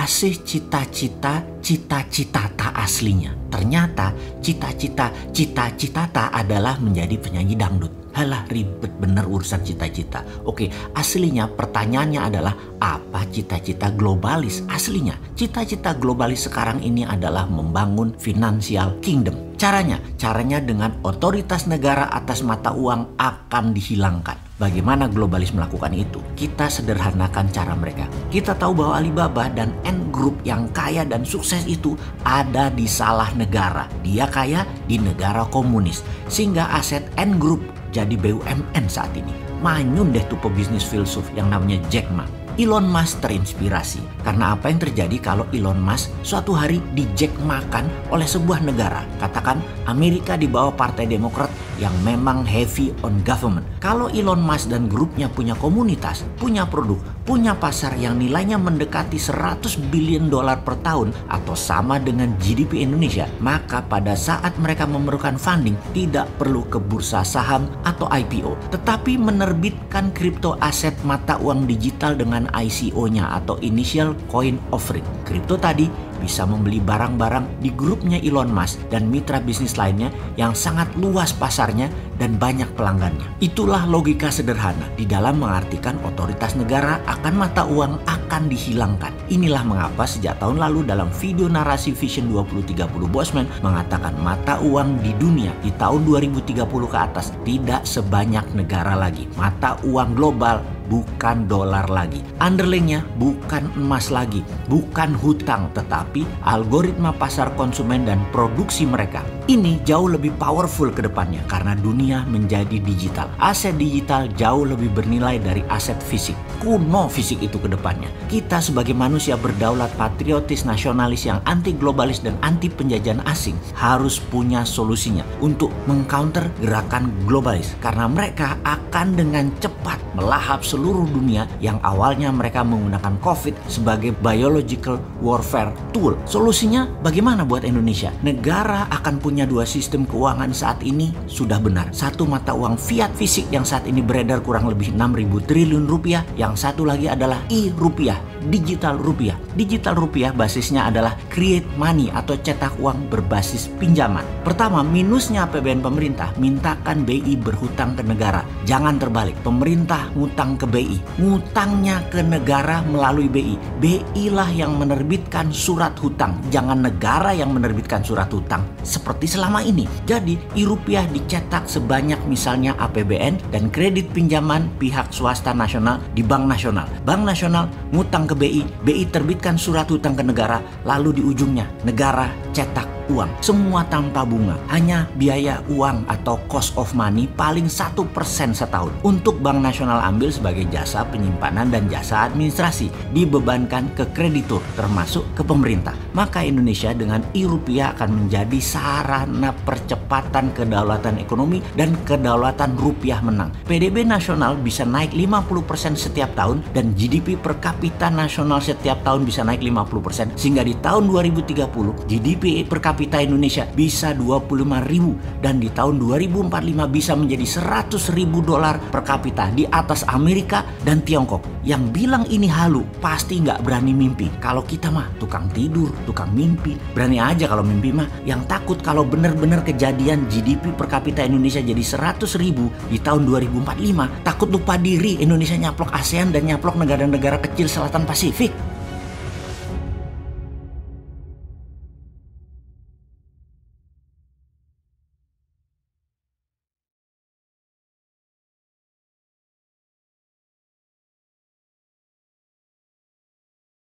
kasih cita-cita tak aslinya. Ternyata cita-cita tak adalah menjadi penyanyi dangdut. Halah, ribet bener urusan cita-cita. Oke, aslinya pertanyaannya adalah apa cita-cita globalis aslinya? Cita-cita globalis sekarang ini adalah membangun financial kingdom. Caranya dengan otoritas negara atas mata uang akan dihilangkan. Bagaimana globalis melakukan itu? Kita sederhanakan cara mereka. Kita tahu bahwa Alibaba dan Ant Group yang kaya dan sukses itu ada di salah negara. Dia kaya di negara komunis. Sehingga aset Ant Group jadi BUMN saat ini. Manyun deh tuh pebisnis filsuf yang namanya Jack Ma. Elon Musk terinspirasi karena apa yang terjadi kalau Elon Musk suatu hari di-jack makan oleh sebuah negara. Katakan Amerika di bawah Partai Demokrat yang memang heavy on government. Kalau Elon Musk dan grupnya punya komunitas, punya produk, punya pasar yang nilainya mendekati 100 billion dolar per tahun atau sama dengan GDP Indonesia, maka pada saat mereka memerlukan funding tidak perlu ke bursa saham atau IPO, tetapi menerbitkan kripto aset mata uang digital dengan ICO-nya atau Initial Coin Offering. Kripto tadi bisa membeli barang-barang di grupnya Elon Musk dan mitra bisnis lainnya yang sangat luas pasarnya dan banyak pelanggannya. Itulah logika sederhana di dalam mengartikan otoritas negara akan mata uang akan dihilangkan. Inilah mengapa sejak tahun lalu dalam video narasi Vision 2030 Bosman mengatakan mata uang di dunia di tahun 2030 ke atas tidak sebanyak negara lagi. Mata uang global bukan dolar lagi. Underlyingnya bukan emas lagi, bukan hutang, tetapi algoritma pasar konsumen dan produksi mereka. Ini jauh lebih powerful ke depannya karena dunia menjadi digital. Aset digital jauh lebih bernilai dari aset fisik. Kuno fisik itu ke depannya. Kita sebagai manusia berdaulat, patriotis, nasionalis yang anti globalis dan anti penjajahan asing harus punya solusinya untuk mengcounter gerakan globalis karena mereka akan dengan cepat melahap seluruh dunia yang awalnya mereka menggunakan COVID sebagai biological warfare tool. Solusinya bagaimana buat Indonesia? Negara akan punya dua sistem keuangan saat ini sudah benar. Satu mata uang fiat fisik yang saat ini beredar kurang lebih 6.000 triliun rupiah. Yang satu lagi adalah e-rupiah, digital rupiah. Digital rupiah basisnya adalah create money atau cetak uang berbasis pinjaman. Pertama, minusnya APBN pemerintah, mintakan BI berhutang ke negara. Jangan terbalik, pemerintah ngutang ke BI. Ngutangnya ke negara melalui BI. BI lah yang menerbitkan surat hutang, jangan negara yang menerbitkan surat hutang seperti selama ini. Jadi e-rupiah dicetak sebanyak misalnya APBN dan kredit pinjaman pihak swasta nasional di Bank Nasional. Bank Nasional ngutang ke BI, BI terbitkan surat hutang ke negara, lalu di ujungnya negara cetak uang. Semua tanpa bunga, hanya biaya uang atau cost of money paling 1% setahun. Untuk Bank Nasional ambil sebagai jasa penyimpanan dan jasa administrasi, dibebankan ke kreditur termasuk ke pemerintah. Maka Indonesia dengan e-rupiah akan menjadi sarana percepatan kedaulatan ekonomi dan kedaulatan rupiah menang. PDB nasional bisa naik 50% setiap tahun dan GDP per kapita nasional setiap tahun bisa naik 50%, sehingga di tahun 2030 GDP per kapita Indonesia bisa 25.000 dan di tahun 2045 bisa menjadi 100.000 dolar per kapita di atas Amerika dan Tiongkok. Yang bilang ini halu pasti nggak berani mimpi. Kalau kita mah tukang tidur, tukang mimpi. Berani aja kalau mimpi mah. Yang takut kalau benar-benar kejadian GDP per kapita Indonesia jadi 100.000 di tahun 2045, takut lupa diri Indonesia nyaplok ASEAN dan nyaplok negara-negara kecil selatan Pasifik.